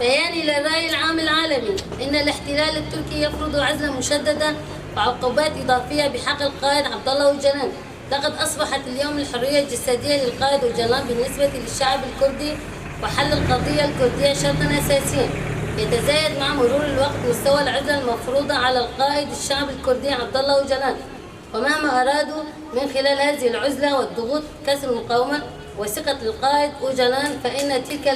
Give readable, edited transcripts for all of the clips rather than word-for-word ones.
بياني للرأي العام العالمي إن الاحتلال التركي يفرض عزلا مشددا وعقوبات إضافية بحق القائد عبد الله أوجلان. لقد أصبحت اليوم الحرية الجسدية للقائد أوجلان بالنسبة للشعب الكردي وحل القضية الكردية شرطا أساسيا. يتزايد مع مرور الوقت مستوى العزلة المفروضة على القائد الشعب الكردي عبد الله أوجلان، ومهما أرادوا من خلال هذه العزلة والضغوط كسر المقاومة وثقة القائد أوجلان فإن تلك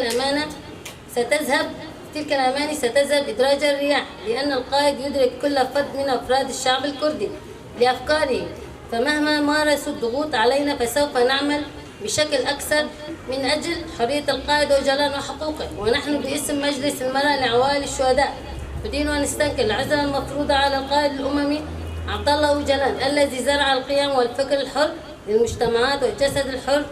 الأماني ستذهب إدراج الرياح، لأن القائد يدرك كل فرد من أفراد الشعب الكردي لأفكاره، فمهما مارسوا الضغوط علينا فسوف نعمل بشكل أكثر من أجل حرية القائد أوجلان وحقوقه. ونحن باسم مجلس المرأة لعوائل الشهداء ندين أن نستنكر العزلة المفروضة على القائد الأممي عبد الله أوجلان الذي زرع القيم والفكر الحر للمجتمعات والجسد الحر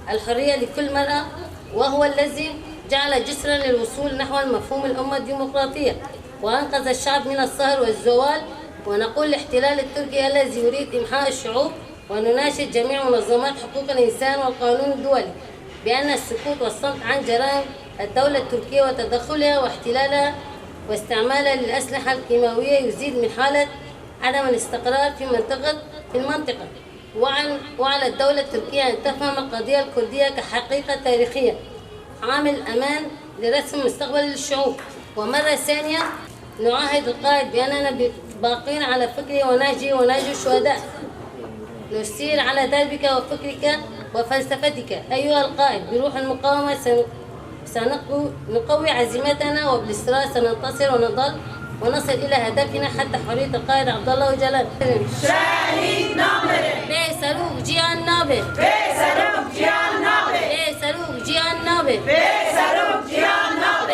الحرية لكل مرأة، وهو الذي جعل جسرا للوصول نحو المفهوم الأمة الديمقراطية وأنقذ الشعب من السهر والزوال. ونقول الاحتلال التركي الذي يريد إمحاء الشعوب، ونناشد جميع منظمات حقوق الإنسان والقانون الدولي بأن السكوت والصمت عن جرائم الدولة التركية وتدخلها واحتلالها واستعمالها للأسلحة الكيماوية يزيد من حالة عدم الاستقرار في المنطقة. وعلى الدولة التركية أن تفهم القضية الكردية كحقيقة تاريخية عامل أمان لرسم مستقبل للشعوب. ومرة ثانية نعاهد القائد بأننا باقين على فكره ونهجه ونهج الشهداء، نسير على دربك وفكرك وفلسفتك أيها القائد بروح المقاومة. سنقوي عزيمتنا وبالإصرار سننتصر ونصل إلى هدفنا حتى حرية القائد عبد الله أوجلان. شهید نامره به سروق جیان نابه، به سروق جیان نابه به سروق جیان نابه، به سروق